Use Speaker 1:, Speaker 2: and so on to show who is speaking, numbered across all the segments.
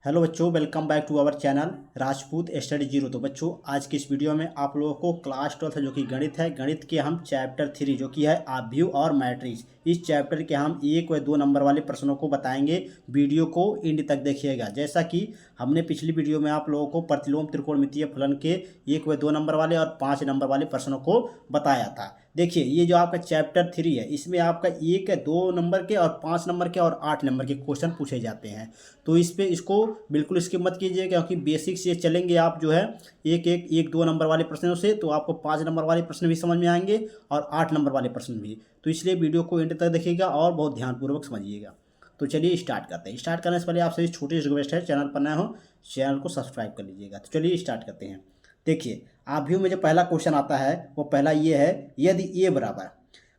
Speaker 1: Hello बच्चों, welcome back to our channel Rajput study zero. तो बच्चों, आज की इस वीडियो में आप लोगों को क्लास 12 जो कि गणित है, गणित के हम चैप्टर 3 जो कि है आव्यूह और मैट्रिक्स, इस चैप्टर के हम 1 व 2 नंबर वाले प्रश्नों को बताएंगे। वीडियो को एंड तक देखिएगा। जैसा कि हमने पिछली वीडियो में आप लोगों को प्रतिलोम त्रिकोणमितीय फलन के 1 व 2 नंबर वाले और 5 नंबर वाले प्रश्नों को बताया था। देखिए, ये जो आपका चैप्टर 3 है, इसमें आपका 1 2 नंबर के और 5 नंबर के और 8 नंबर के क्वेश्चन पूछे जाते हैं। तो इस पे इसको बिल्कुल स्किप मत कीजिए, क्योंकि बेसिक से चलेंगे आप जो है एक दो नंबर वाले प्रश्नों से, तो आपको 5 नंबर वाले प्रश्न भी समझ में आएंगे और 8 नंबर वाले प्रश्न भी। तो इसलिए वीडियो को एंड तक देखिएगा और बहुत ध्यानपूर्वक समझिएगा। तो चलिए स्टार्ट करते हैं। स्टार्ट करने से पहले आपसे छोटी सी रिक्वेस्ट है, चैनल पर नए हो चैनल को सब्सक्राइब कर लीजिएगा। तो चलिए स्टार्ट करते हैं। देखिए, आव्यूह में जो पहला क्वेश्चन आता है वो पहला ये है, यदि ए बराबर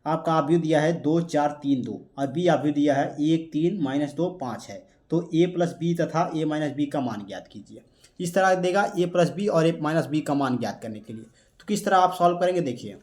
Speaker 1: आपका आव्यूह दिया है 2 4 3 2 और बी आव्यूह दिया है 1 3 -2 5 है, तो a प्लस बी तथा a माइनस बी का मान ज्ञात कीजिए। इस तरह देगा a प्लस बी और a माइनस बी का मान ज्ञात करने के लिए। तो किस तरह आप सॉल्व करेंगे, देखिए।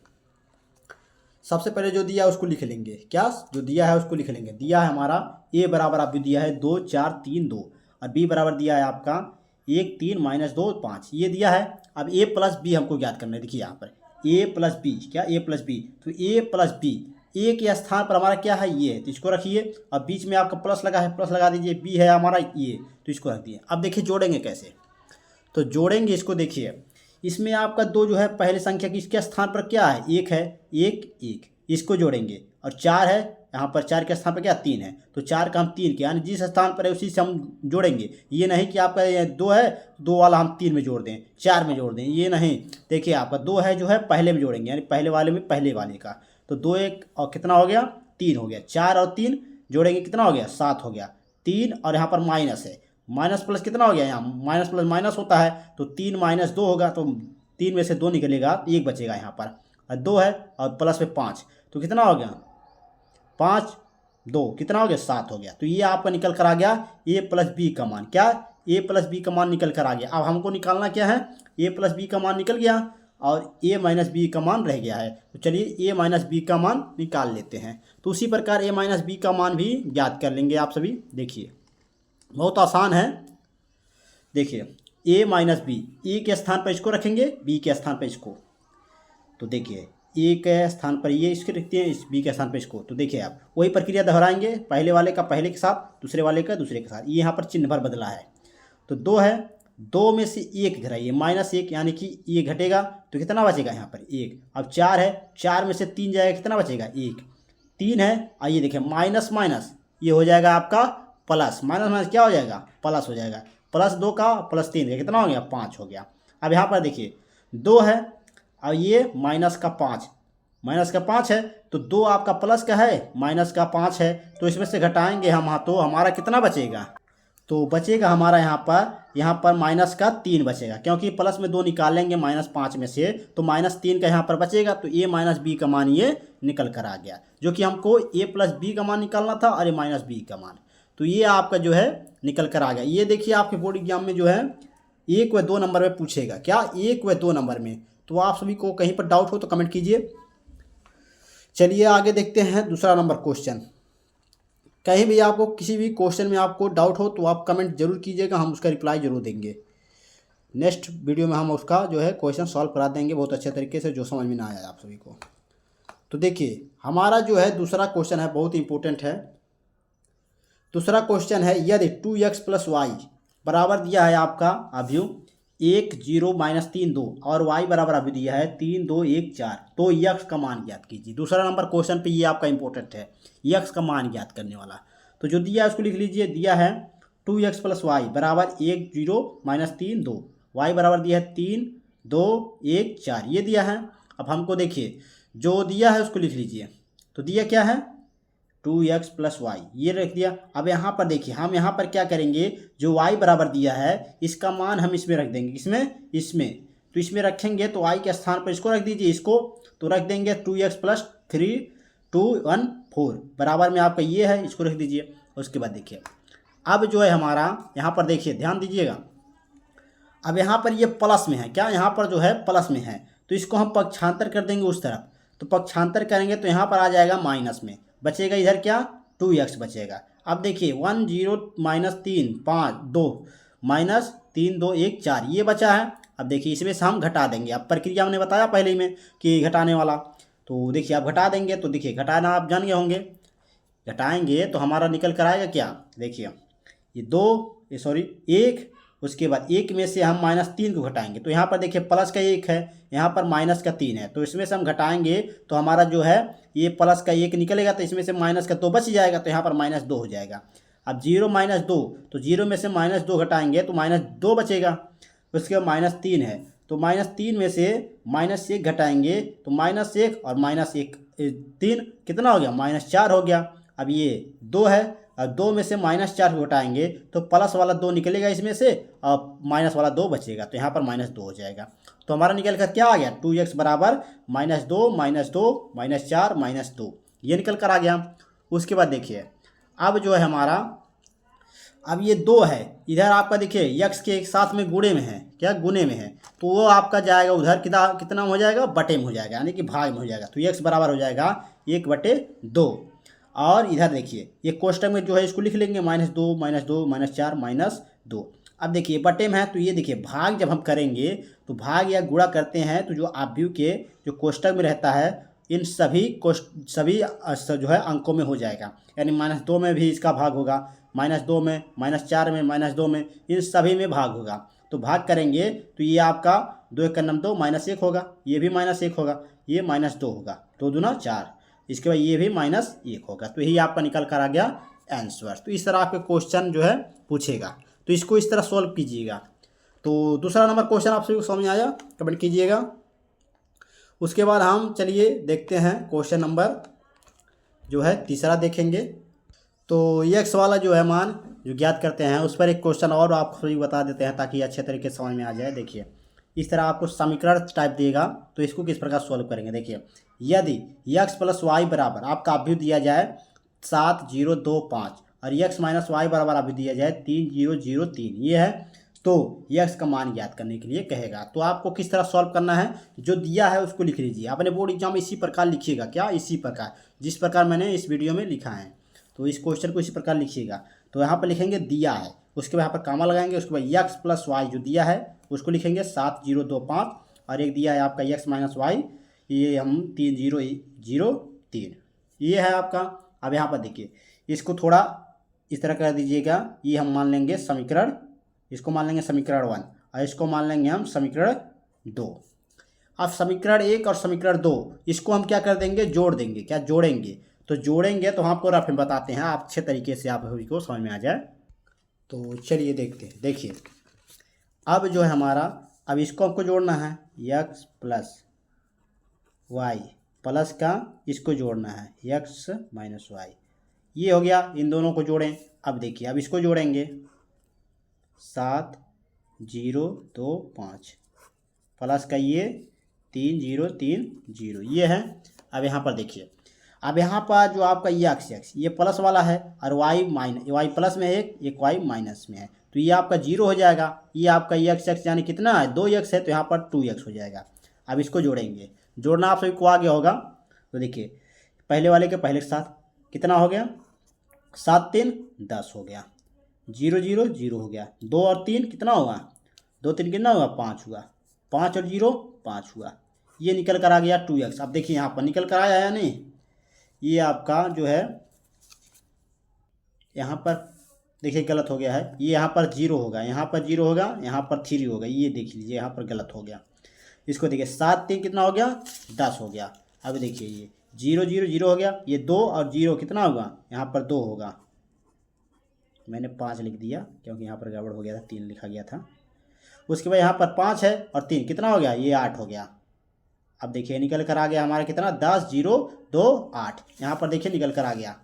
Speaker 1: सबसे पहले जो दिया है उसको लिख लेंगे। क्या जो दिया है उसको लिख लेंगे। दिया है हमारा a बराबर आव्यूह दिया है 2 4 3 2 और b बराबर दिया है आपका 1 3 -2 5, ये दिया है। अब a प्लस बी हमको ज्ञात करना है। देखिए यहाँ पर a प्लस बी, क्या a प्लस बी, तो a प्लस बी ए के स्थान पर हमारा क्या है, ये है, तो इसको रखिए। अब बीच में आपका प्लस लगा है, प्लस लगा दीजिए। बी है हमारा ये, तो इसको रख दिए। अब देखिए जोड़ेंगे कैसे, तो जोड़ेंगे इसको। देखिए, इसमें आपका 2 जो है पहले संख्या की, इसके स्थान पर क्या है, 1 है, 1 1, इसको जोड़ेंगे। और 4 है यहाँ पर, 4 के स्थान पर क्या 3 है, तो 4 का हम 3 के, यानी जिस स्थान पर है उसी से हम जोड़ेंगे। ये नहीं कि आपका 2 है, 2 वाला हम 3 में जोड़ दें, 4 में जोड़ दें, ये नहीं। देखिए आपका 2 है जो है पहले में जोड़ेंगे, यानी पहले वाले में पहले वाले का। तो 2 1 और कितना हो गया, 3 हो गया। 4 और 3 जोड़ेंगे, कितना हो गया, 7 हो गया। 3 और यहाँ पर माइनस है, माइनस प्लस कितना हो गया, यहाँ माइनस प्लस माइनस होता है, तो 3 -2 होगा, तो 3 में से 2 निकलेगा, 1 बचेगा यहाँ पर। और 2 है और प्लस में 5, तो कितना हो गया, 5 2 कितना हो गया, 7 हो गया। तो ये आपका निकल कर आ गया a प्लस बी का मान। क्या, a प्लस बी का मान निकल कर आ गया। अब हमको निकालना क्या है, a प्लस बी का मान निकल गया और a माइनस बी का मान रह गया है। तो चलिए a माइनस बी का मान निकाल लेते हैं। तो उसी प्रकार a माइनस बी का मान भी ज्ञात कर लेंगे आप सभी। देखिए बहुत आसान है। देखिए a माइनस बी, ए के स्थान पर इसको रखेंगे, b के स्थान पर इसको। तो देखिए ए के स्थान पर ये इसके रखते हैं, इस बी के स्थान पर इसको। तो देखिए आप वही प्रक्रिया दोहराएंगे, पहले वाले का पहले के साथ, दूसरे वाले का दूसरे के साथ। ये यहाँ पर चिन्ह भर बदला है। तो 2 है, 2 में से 1 घटाइए, -1, यानी कि ये घटेगा, तो कितना बचेगा यहाँ पर 1। अब 4 है, 4 में से 3 जाएगा, कितना बचेगा 1। 3 है, आइए देखिए माइनस माइनस ये हो जाएगा आपका प्लस, माइनस माइनस क्या हो जाएगा, प्लस हो जाएगा। +2 का +3 का कितना हो गया, 5 हो गया। अब यहाँ पर देखिए 2 है और ये माइनस का 5 है, तो 2 आपका प्लस का है, माइनस का 5 है, तो इसमें से घटाएंगे हम, तो हमारा कितना बचेगा, तो बचेगा हमारा यहाँ पर माइनस का 3 बचेगा, क्योंकि प्लस में 2 निकाल लेंगे -5 में से, तो -3 का यहाँ पर बचेगा। तो a माइनस बी का मान ये निकल कर आ गया, जो कि हमको a प्लस बी का मान निकालना था और a माइनस बी का मान। तो ये आपका जो है निकल कर आ गया। ये देखिए आपके बोर्ड एग्जाम में जो है 1 व 2 नंबर में पूछेगा। क्या, 1 व 2 नंबर में। तो आप सभी को कहीं पर डाउट हो तो कमेंट कीजिए। चलिए आगे देखते हैं दूसरा नंबर क्वेश्चन। कहीं भी आपको किसी भी क्वेश्चन में आपको डाउट हो तो आप कमेंट जरूर कीजिएगा, हम उसका रिप्लाई जरूर देंगे। नेक्स्ट वीडियो में हम उसका जो है क्वेश्चन सॉल्व करा देंगे बहुत अच्छे तरीके से, जो समझ में ना आया आप सभी को। तो देखिए हमारा जो है दूसरा क्वेश्चन है, बहुत इंपॉर्टेंट है। दूसरा क्वेश्चन है, यदि 2x + y बराबर दिया है आपका आव्यूह 1 0 -3 2 और y बराबर अभी दिया है 3 2 1 4, तो x का मान ज्ञात कीजिए। दूसरा नंबर क्वेश्चन पे ये आपका इंपॉर्टेंट है, x का मान ज्ञात करने वाला। तो जो दिया है उसको लिख लीजिए। दिया है 2x + y बराबर 1 0 -3 2, y बराबर दिया है 3 2 1 4, ये दिया है। अब हमको देखिए जो दिया है उसको लिख लीजिए। तो दिया क्या है, 2x + y, ये रख दिया। अब यहाँ पर देखिए हम यहाँ पर क्या करेंगे, जो y बराबर दिया है इसका मान हम इसमें रख देंगे, इसमें तो इसमें रखेंगे, तो y के स्थान पर इसको रख दीजिए, इसको तो रख देंगे 2x + 3 2 1 4 बराबर में आपका ये है, इसको रख दीजिए। उसके बाद देखिए अब जो है हमारा यहाँ पर देखिए ध्यान दीजिएगा। अब यहाँ पर ये प्लस में है, क्या यहाँ पर जो है प्लस में है, तो इसको हम पक्षांतर कर देंगे उस तरफ। तो पक्षांतर करेंगे तो यहाँ पर आ जाएगा माइनस में, बचेगा इधर क्या 2x बचेगा। अब देखिए 1 0 -3 5 2 -3 2 1 4 ये बचा है। अब देखिए इसमें से हम घटा देंगे। अब प्रक्रिया हमने बताया पहले ही में कि घटाने वाला, तो देखिए आप घटा देंगे। तो देखिए घटाना आप जान गए होंगे, घटाएंगे तो हमारा निकल कर आएगा क्या, देखिए ये 1, उसके बाद 1 में से हम -3 को घटाएंगे तो यहाँ पर देखिए प्लस का 1 है, यहाँ पर माइनस का 3 है, तो इसमें से हम घटाएंगे तो हमारा जो है ये प्लस का 1 निकलेगा, तो इसमें से माइनस का 2 बच जाएगा, तो यहाँ पर -2 हो जाएगा। अब 0 -2, तो 0 में से -2 घटाएंगे तो -2 बचेगा। उसके बाद -3 है, तो -3 में से -1 घटाएंगे तो -1 और -3 कितना हो गया, -4 हो गया। अब ये 2 है, अब 2 में से -4 को घटाएंगे तो प्लस वाला 2 निकलेगा इसमें से और माइनस वाला 2 बचेगा, तो यहाँ पर -2 हो जाएगा। तो हमारा निकल कर क्या आ गया, 2x बराबर -2 -4 -2, ये निकल कर आ गया। उसके बाद देखिए अब जो है हमारा, अब ये 2 है, इधर आपका देखिए x के एक साथ में गुणे में है, क्या गुणे में है, तो वो आपका जाएगा उधर कितना हो जाएगा, बटे में हो जाएगा, यानी कि भाग में हो जाएगा। तो x बराबर हो जाएगा 1/2। और इधर देखिए ये कोष्टक में जो है इसको लिख लेंगे -2 -2 -4 -2। अब देखिए बटे में है, तो ये देखिए भाग जब हम करेंगे तो भाग या गुणा करते हैं तो जो आव्यूह के जो कोष्टक में रहता है इन सभी जो है अंकों में हो जाएगा, यानी -2 में भी इसका भाग होगा, -2 में, -4 में, -2 में, इन सभी में भाग होगा। तो भाग करेंगे तो ये आपका 2 1 2 -1 होगा, ये भी -1 होगा, ये -2 होगा, 2 दूना 4, इसके बाद ये भी -1 होगा। तो यही आपका निकल कर आ गया आंसर। तो इस तरह आपके क्वेश्चन जो है पूछेगा, तो इसको इस तरह सॉल्व कीजिएगा। तो दूसरा नंबर क्वेश्चन आप सभी को समझ में आया, कमेंट कीजिएगा। उसके बाद हम चलिए देखते हैं क्वेश्चन नंबर जो है तीसरा देखेंगे। तो x वाला जो है मान जो ज्ञात करते हैं उस पर एक क्वेश्चन और आप सभी बता देते हैं ताकि अच्छे तरीके से समझ में आ जाए। देखिए इस तरह आपको समीकरण टाइप देगा, तो इसको किस प्रकार सॉल्व करेंगे। देखिए यदि x + y बराबर आपका अभ्युह दिया जाए 7 0 2 5 और x - y बराबर अभ्युह दिया जाए 3 0 0 3, ये है, तो x का मान ज्ञात करने के लिए कहेगा। तो आपको किस तरह सॉल्व करना है, जो दिया है उसको लिख लीजिए। अपने बोर्ड एग्जाम में इसी प्रकार लिखिएगा, क्या इसी प्रकार जिस प्रकार मैंने इस वीडियो में लिखा है, तो इस क्वेश्चन को इसी प्रकार लिखिएगा। तो यहाँ पर लिखेंगे दिया है, उसके बाद यहाँ पर कामा लगाएंगे, उसके बाद x + y जो दिया है उसको लिखेंगे 7 0 2 5 और एक दिया है आपका x - y, ये हम 3 0 0 3, ये है आपका। अब यहाँ पर देखिए इसको थोड़ा इस तरह कर दीजिएगा, ये हम मान लेंगे समीकरण, इसको मान लेंगे समीकरण 1 और इसको मान लेंगे हम समीकरण 2। अब समीकरण 1 और समीकरण 2 इसको हम क्या कर देंगे, जोड़ देंगे, क्या जोड़ेंगे, तो जोड़ेंगे तो हम आपको रफ में बताते हैं, आप अच्छे तरीके से आप सभी को समझ में आ जाए। तो चलिए देखते हैं। देखिए अब जो है हमारा, अब इसको आपको जोड़ना है x + y प्लस का इसको जोड़ना है x - y, ये हो गया, इन दोनों को जोड़ें। अब देखिए अब इसको जोड़ेंगे 7 0 2 5 प्लस का ये 3 0 3 0, ये है। अब यहाँ पर देखिए, अब यहाँ पर जो आपका x ये प्लस वाला है और y प्लस में है, एक y माइनस में है, तो ये आपका 0 हो जाएगा। ये आपका x यानी कितना है, 2x है, तो यहाँ पर 2x हो जाएगा। अब इसको जोड़ेंगे, जोड़ना आप सभी को आ गया होगा। तो देखिए पहले वाले के पहले के साथ कितना हो गया, 7 3 10 हो गया, 0 0 0 हो गया, 2 और 3 कितना होगा, 2 3 कितना होगा, 5 हुआ, 5 और 0 5 हुआ, ये निकल कर आ गया 2x। अब देखिए यहाँ पर निकल कर आया या नहीं, ये आपका जो है यहाँ पर देखिए गलत हो गया है, ये यहाँ पर 0 होगा, यहाँ पर 0 होगा, यहाँ पर 3 होगा, ये देख लीजिए यहाँ पर गलत हो गया। इसको देखिए 7 3 कितना हो गया, 10 हो गया। अब देखिए ये 0 0 0 हो गया, ये 2 और 0 कितना होगा, यहाँ पर 2 होगा, मैंने 5 लिख दिया क्योंकि यहाँ पर गड़बड़ हो गया था, 3 लिखा गया था। उसके बाद यहाँ पर 5 है और 3 कितना हो गया, ये 8 हो गया। अब देखिए निकल कर आ गया हमारा कितना, 10 0 2 8, यहाँ पर देखिए निकल कर आ गया।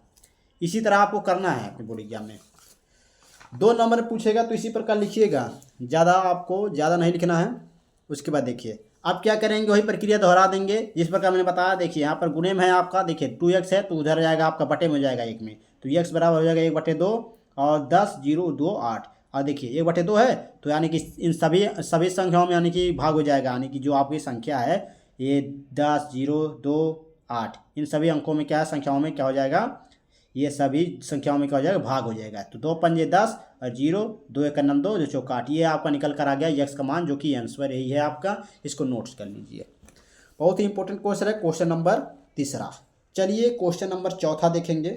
Speaker 1: इसी तरह आपको करना है अपने बोर्ड एग्जाम में, 2 नंबर पूछेगा तो इसी प्रकार लिखिएगा, आपको ज़्यादा नहीं लिखना है। उसके बाद देखिए अब क्या करेंगे, वही प्रक्रिया दोहरा देंगे जिस प्रकार मैंने बताया। देखिए यहाँ पर गुणे में है आपका, देखिए 2x है तो उधर जाएगा आपका बटे में हो जाएगा 1 में, तो x बराबर हो जाएगा 1/2 और 10 0 2 8। और देखिए 1/2 है तो यानी कि इन सभी संख्याओं में यानी कि भाग हो जाएगा, यानी कि जो आपकी संख्या है ये 10 0 2 8, इन सभी अंकों में क्या है, संख्याओं में क्या हो जाएगा, ये सभी संख्याओं में क्या हो जाएगा, भाग हो जाएगा। तो 2 पंजे 10 और 0, 2 एक 2, जो चौका 8, ये आपका निकल कर आ गया यक्स का मान, जो कि आंसर यही है आपका। इसको नोट्स कर लीजिए। बहुत ही इंपॉर्टेंट क्वेश्चन है, क्वेश्चन नंबर 3। चलिए क्वेश्चन नंबर 4 देखेंगे।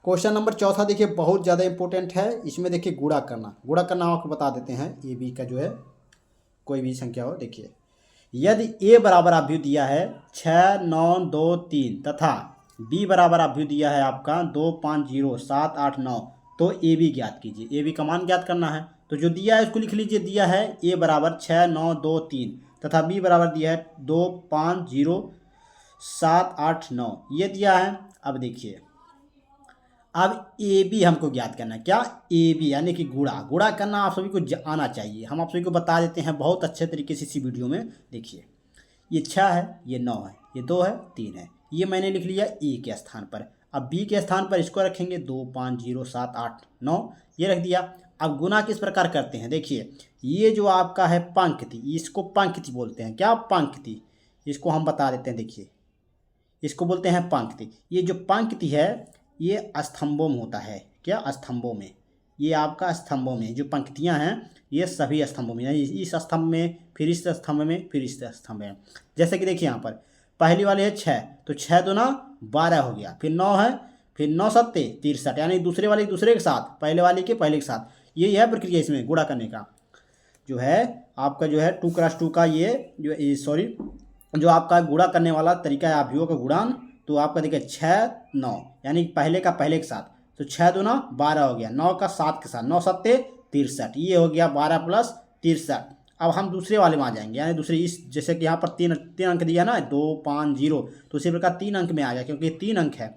Speaker 1: क्वेश्चन नंबर 4 देखिए बहुत ज़्यादा इंपॉर्टेंट है। इसमें देखिए गुणा करना आपको बता देते हैं। ए बी का जो है कोई भी संख्या हो, देखिए यदि ए बराबर अभ्युत दिया है 6 9 2 3 तथा बी बराबर अभ्युत दिया है आपका 2 5 0 7 8 9, तो ए बी ज्ञात कीजिए। ए बी का मान ज्ञात करना है। तो जो दिया है उसको लिख लीजिए। दिया है ए बराबर 6 9 2 3 तथा बी बराबर दिया है 2 5 0 7 8 9, ये दिया है। अब देखिए अब ए बी हमको ज्ञात करना है। क्या, ए बी यानी कि गुणा करना आप सभी को आना चाहिए। हम आप सभी को बता देते हैं बहुत अच्छे तरीके से इसी वीडियो में। देखिए ये 6 है, ये 9 है, ये 2 है, 3 है, ये मैंने लिख लिया ए के स्थान पर। अब बी के स्थान पर इसको रखेंगे 2 5 0 7 8 9, ये रख दिया। अब गुना किस प्रकार करते हैं, देखिए ये जो आपका है पंक्ति, इसको पंक्ति बोलते हैं। क्या, पंक्ति, इसको हम बता देते हैं। देखिए इसको बोलते हैं पंक्ति। ये जो पंक्ति है ये स्तंभों में होता है। क्या, स्तंभों में, ये आपका स्तंभों में जो पंक्तियां हैं ये सभी स्तंभों में, यानी इस स्तंभ में, फिर इस स्तंभ में, फिर इस स्तंभ में। जैसे कि देखिए यहाँ पर पहली वाली है 6, तो 6 दूना 12 हो गया। फिर 9 है, फिर 9 सत्ते 63, यानी दूसरे वाले दूसरे के साथ, पहले वाले के पहले के साथ। यही है प्रक्रिया इसमें गुणा करने का। जो है आपका जो है 2x2 का ये जो सॉरी जो आपका गुणा करने वाला तरीका है अवयवों का गुणान। तो आपका देखिए 6 9, यानी पहले का पहले के साथ, तो 6 दूना 12 हो गया, 9 का 7 के साथ, 9 सत्ते 63, ये हो गया 12 प्लस 63। अब हम दूसरे वाले में आ जाएंगे, यानी दूसरे इस, जैसे कि यहाँ पर तीन अंक दिया ना 2 5 0, तो उसी प्रकार 3 अंक में आ गया क्योंकि 3 अंक है।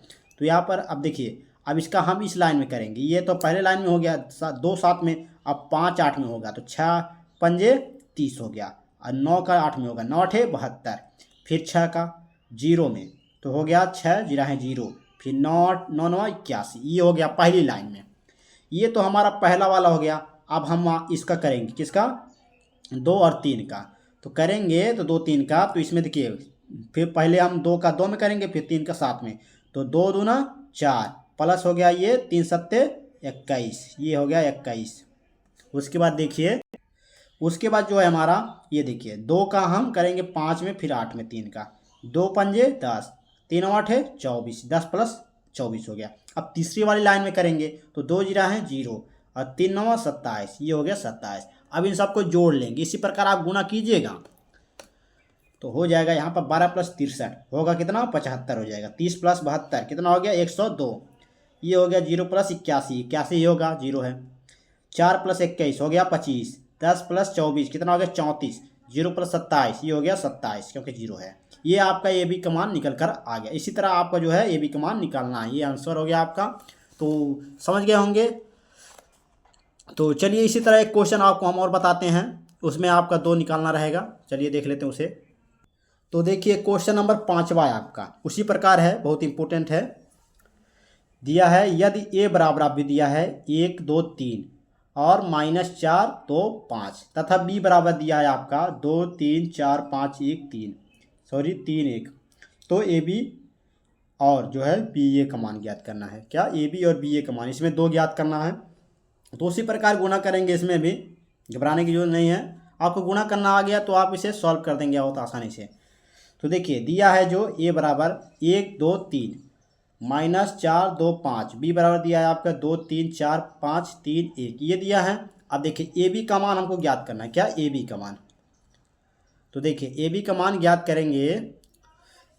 Speaker 1: तो यहाँ पर अब देखिए अब इसका हम इस लाइन में करेंगे। ये तो पहले लाइन में हो गया 2 7 में, अब 5 8 में होगा, तो 6 पंजे 30 हो गया, और 9 का 8 में होगा, 9 8 72, फिर 6 का 0 में, तो हो गया 6 जीरा है 0, फिर 9 9 9 81, ये हो गया पहली लाइन में। ये तो हमारा पहला वाला हो गया। अब हम इसका करेंगे, किसका, 2 और 3 का। तो करेंगे तो 2 3 का, तो इसमें देखिए फिर पहले हम 2 का 2 में करेंगे, फिर 3 का 7 में, तो 2 दूना 4 प्लस हो गया ये 3 सत्ते 21, ये हो गया 21। उसके बाद देखिए उसके बाद जो है हमारा ये देखिए 2 का हम करेंगे 5 में, फिर 8 में 3 का, 2 पंजे 10, 3 8 है 24, 10 प्लस 24 हो गया। अब तीसरी वाली लाइन में करेंगे तो 2 जीरा है 0 और 3 9 27, ये हो गया 27। अब इन सबको जोड़ लेंगे। इसी प्रकार आप गुना कीजिएगा तो हो जाएगा यहाँ पर 12 प्लस 63 होगा कितना, 75 हो जाएगा। 30 प्लस 72 कितना हो गया, 102, ये हो गया 0 प्लस 81, 81 ही होगा, 0 है। 4 प्लस 21 हो गया 25, 10 प्लस 24 कितना हो गया 34, 0 प्लस 27, ये हो गया 27 क्योंकि 0 है। ये आपका ए बी का मान निकल कर आ गया। इसी तरह आपका जो है ए बी का मान निकालना है। ये आंसर हो गया आपका। तो समझ गए होंगे। तो चलिए इसी तरह एक क्वेश्चन आपको हम और बताते हैं, उसमें आपका 2 निकालना रहेगा। चलिए देख लेते हैं उसे। तो देखिए क्वेश्चन नंबर 5वां है आपका, उसी प्रकार है, बहुत इंपॉर्टेंट है। दिया है यदि ए बराबर आप भी दिया है 1 2 3 और -4 2 5 तथा बी बराबर दिया है आपका 2 3 4 5 1 3 3 1, तो ए बी और जो है बी ए का मान ज्ञात करना है। क्या, ए बी और बी ए का मान, इसमें 2 ज्ञात करना है। तो उसी प्रकार गुणा करेंगे, इसमें भी घबराने की जरूरत नहीं है। आपको गुणा करना आ गया तो आप इसे सॉल्व कर देंगे बहुत आसानी से। तो देखिए दिया है जो ए बराबर 1 2 3 -4 2 5, बी बराबर दिया है आपका 2 3 4 5 3 1, ये दिया है। अब देखिए ए बी का मान हमको ज्ञात करना है। क्या, ए बी का मान। तो देखिए ए बी का मान ज्ञात करेंगे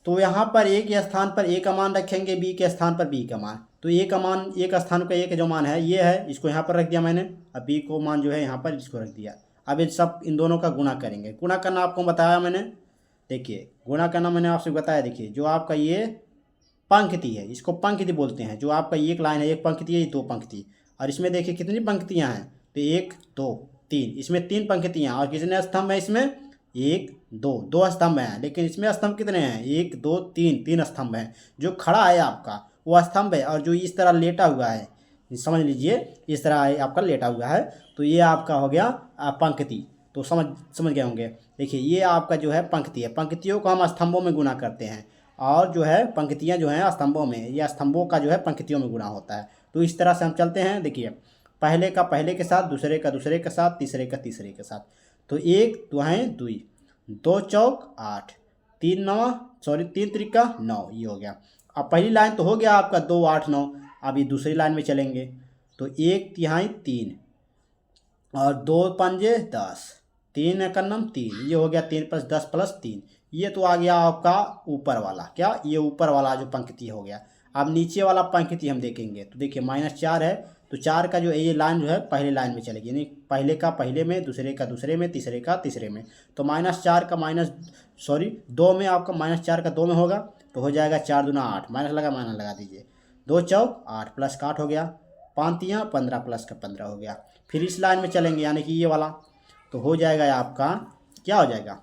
Speaker 1: तो यहाँ पर ए के स्थान पर ए का मान रखेंगे, बी के स्थान पर बी का मान। तो ए का मान, ए का स्थान का ए का जो मान है ये है, इसको यहाँ पर रख दिया मैंने। अब बी को मान जो है यहाँ पर इसको रख दिया। अब इन दोनों का गुणा करेंगे। गुणा करना आपको बताया मैंने। देखिए गुणा करना मैंने आपसे बताया। देखिए जो आपका ये पंक्ति है, इसको पंक्ति बोलते हैं। जो आपका एक लाइन है, एक पंक्ति है, 2 पंक्ति, और इसमें देखिए कितनी पंक्तियाँ हैं, तो 1 2 3, इसमें 3 पंक्तियाँ, और कितने स्तंभ है इसमें, 1 2 स्तंभ हैं। लेकिन इसमें स्तंभ कितने हैं, 1 2 3 स्तंभ हैं। जो खड़ा है आपका वो स्तंभ है, और जो इस तरह लेटा हुआ है, समझ लीजिए इस तरह आपका लेटा हुआ है, तो ये आपका हो गया पंक्ति। तो समझ गए होंगे। देखिए ये आपका जो है पंक्ति है। पंक्तियों को हम स्तंभों में गुना करते हैं। और जो है पंक्तियाँ जो हैं स्तंभों में, या स्तंभों का जो है पंक्तियों में गुणा होता है। तो इस तरह से हम चलते हैं। देखिए, पहले का पहले के साथ, दूसरे का दूसरे के साथ, तीसरे का तीसरे के साथ। तो एक दुहाएँ दुई, दो चौक आठ, तीन त्रिका 9, ये हो गया। अब पहली लाइन तो हो गया आपका 2 8 9। अब ये दूसरी लाइन में चलेंगे तो एक तिहाई 3 और 2 पंजे 10, 3 एकन्नम 3, ये हो गया 3 + 10 + 3। ये तो आ गया आपका ऊपर वाला, क्या ये ऊपर वाला जो पंक्ति हो गया। अब नीचे वाला पंक्ति हम देखेंगे तो देखिए -4 है, तो 4 का जो ये लाइन जो है पहले लाइन में चलेगी, यानी पहले का पहले में, दूसरे का दूसरे में, तीसरे का तीसरे में। तो -4 का दो में आपका -4 का 2 में होगा, तो हो जाएगा 4 दूना 8, माइनस लगा दीजिए। 2 चौक 8 + का 8 हो गया, 5 तियाँ 15 + का 15 हो गया। फिर इस लाइन में चलेंगे यानी कि ये वाला, तो हो जाएगा आपका, क्या हो जाएगा,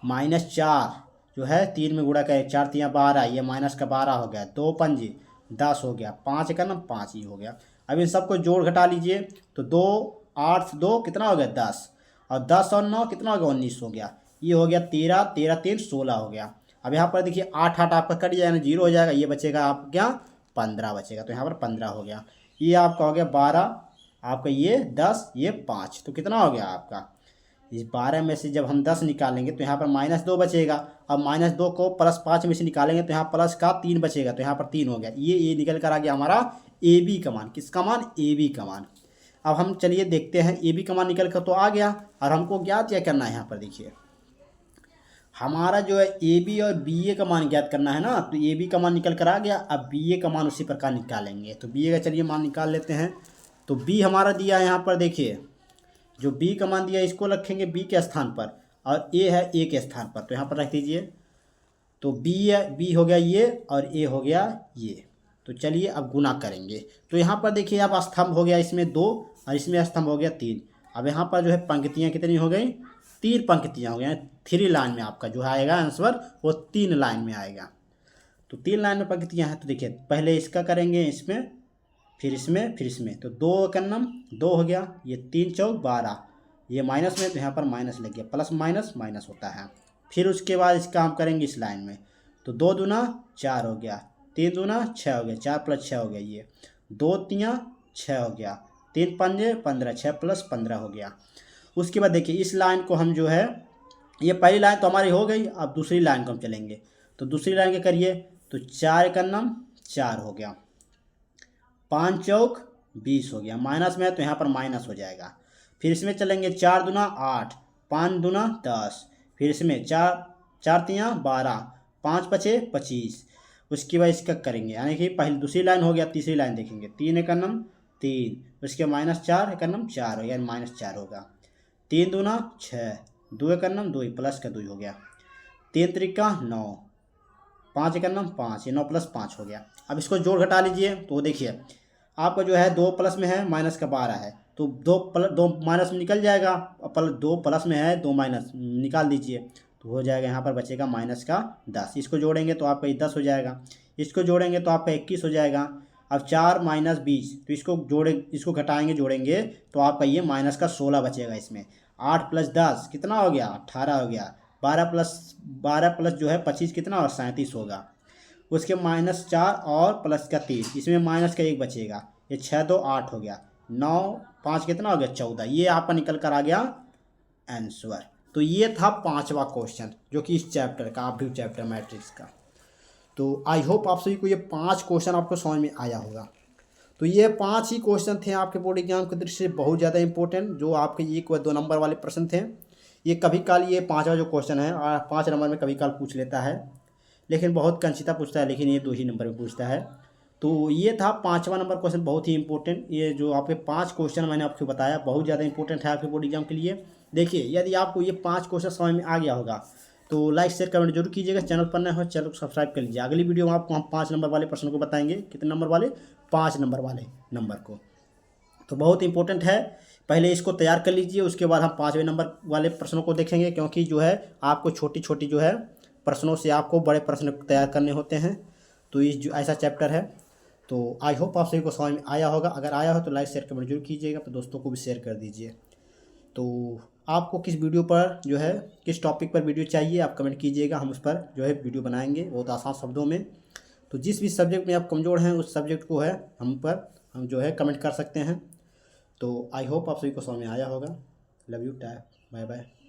Speaker 1: -4 जो है 3 में गुणा करें, 4 तियाँ 12, ये माइनस का 12 हो गया, 2 पंजे 10 हो गया, 5 का ना 5 ही हो गया। अब इन सबको जोड़ घटा लीजिए तो 2 8 2 कितना हो गया 10, और 10 और 9 कितना हो गया 19 हो गया। ये हो गया 13, 13 3 16 हो गया। अब यहाँ पर देखिए 8 8 आपका कट जाएगा, 0 हो जाएगा, ये बचेगा आप क्या 15 बचेगा, तो यहाँ पर 15 हो गया। ये आपका हो गया 12, आपका ये 10, ये 5, तो कितना हो गया आपका, इस 12 में से जब हम 10 निकालेंगे तो यहाँ पर -2 बचेगा। अब -2 को +5 में से निकालेंगे तो यहाँ प्लस का 3 बचेगा, तो यहाँ पर 3 हो गया। ये निकल कर आ गया हमारा AB का मान। किसका मान, AB का मान। अब हम चलिए देखते हैं, AB का मान निकल कर तो आ गया, और हमको ज्ञात क्या करना है, यहाँ पर देखिए हमारा जो है AB और BA का मान ज्ञात करना है ना। तो AB का मान निकल कर आ गया, अब BA का मान उसी प्रकार निकालेंगे। तो BA का चलिए मान निकाल लेते हैं। तो B हमारा दिया है यहाँ पर, देखिए जो B का मान दिया इसको रखेंगे B के स्थान पर, और A है A के स्थान पर, तो यहाँ पर रख दीजिए। तो B हो गया ये, और A हो गया ये। तो चलिए अब गुना करेंगे। तो यहाँ पर देखिए अब स्तंभ हो गया इसमें 2, और इसमें स्तंभ हो गया 3। अब यहाँ पर जो है पंक्तियाँ कितनी हो गई, 3 पंक्तियाँ हो गई। 3 लाइन में आपका जो आएगा आंसर वो 3 लाइन में आएगा। तो 3 लाइन में पंक्तियाँ हैं, तो देखिए पहले इसका करेंगे, इसमें फिर इसमें फिर इसमें। तो 2 एकन्नम 2 हो गया, ये 3 चौक 12, ये माइनस में, तो यहाँ पर माइनस लग गया, प्लस माइनस माइनस होता है। फिर उसके बाद इसका हम करेंगे इस लाइन में, तो 2 दूना 4 हो गया, 3 दूना 6 हो गया, 4 + 6 हो गया, ये 2 तियाँ 6 हो गया, 3 पंजे 15, 6 + 15 हो गया। उसके बाद देखिए इस लाइन को हम जो है, ये पहली लाइन तो हमारी हो गई, अब दूसरी लाइन को हम चलेंगे। तो दूसरी लाइन के करिए, तो 4 एकन्नम 4 हो गया, 5 चौक 20 हो गया, माइनस में है तो यहाँ पर माइनस हो जाएगा। फिर इसमें चलेंगे 4 दूना 8, 5 दूना 10, फिर इसमें 4 तियाँ 12, 5 पचे 25। उसके बाद इसका करेंगे, यानी कि पहली दूसरी लाइन हो गया, तीसरी लाइन देखेंगे, 3 एकन्नम 3, उसके -4 एकन्नम 4 हो गया, -4 होगा, 3 दूना 6, 2 एकन्नम 2, प्लस का 2 हो गया, 3 त्रिका 9, 5 एकन्नम 5, ये 9 + 5 हो गया। अब इसको जोड़ घटा लीजिए, तो देखिए आपका जो है 2 प्लस में है, माइनस का 12 है, तो 2 माइनस में निकल जाएगा, 2 प्लस में है 2 माइनस निकाल दीजिए, तो हो जाएगा यहाँ पर बचेगा -10। इसको जोड़ेंगे तो आपका 10 हो जाएगा, इसको जोड़ेंगे तो आपका 21 हो जाएगा। अब 4 - 20, तो इसको घटाएंगे जोड़ेंगे तो आपका ये -16 बचेगा इसमें। 8 + 10 कितना हो गया 18 हो गया, 12 प्लस जो है 25 कितना और 37 होगा। उसके -4 और प्लस का 3, इसमें माइनस का 1 बचेगा, ये 6 2 8 हो गया, 9 5 कितना हो गया 14। ये आपका निकल कर आ गया आंसर। तो ये था 5वां क्वेश्चन जो कि इस चैप्टर का, आप भी चैप्टर मैट्रिक्स का। तो आई होप आप सभी को ये 5 क्वेश्चन आपको समझ में आया होगा। तो ये 5 ही क्वेश्चन थे आपके बोर्ड एग्जाम के दृष्टि से बहुत ज़्यादा इंपॉर्टेंट, जो आपके 1 व 2 नंबर वाले प्रश्न थे। ये कभी काल ये 5वां जो क्वेश्चन है 5 नंबर में कभी काल पूछ लेता है, लेकिन बहुत कंसिता पूछता है, लेकिन ये 2 ही नंबर में पूछता है। तो ये था 5वां नंबर क्वेश्चन, बहुत ही इंपॉर्टेंट। ये जो आपके 5 क्वेश्चन मैंने आपको बताया बहुत ज़्यादा इंपॉर्टेंट है आपके बोर्ड एग्जाम के लिए। देखिए यदि आपको ये 5 क्वेश्चन समझ में आ गया होगा तो लाइक शेयर कमेंट जरूर कीजिएगा। चैनल पर नए हो चैनल को सब्सक्राइब कर लीजिए। अगली वीडियो में आपको हम 5 नंबर वाले प्रश्न को बताएंगे। कितने नंबर वाले, 5 नंबर वाले नंबर को। तो बहुत इंपॉर्टेंट है, पहले इसको तैयार कर लीजिए, उसके बाद हम 5वें नंबर वाले प्रश्नों को देखेंगे, क्योंकि जो है आपको छोटी छोटी जो है प्रश्नों से आपको बड़े प्रश्न तैयार करने होते हैं। तो इस जो ऐसा चैप्टर है। तो आई होप आप सभी को समझ में आया होगा। अगर आया हो तो लाइक शेयर कमेंट जरूर कीजिएगा, तो दोस्तों को भी शेयर कर दीजिए। तो आपको किस वीडियो पर जो है किस टॉपिक पर वीडियो चाहिए आप कमेंट कीजिएगा, हम उस पर जो है वीडियो बनाएंगे बहुत आसान शब्दों में। तो जिस भी सब्जेक्ट में आप कमज़ोर हैं उस सब्जेक्ट को है हम जो है कमेंट कर सकते हैं। तो आई होप आप सभी को समझ में आया होगा। Love you, tata, bye bye.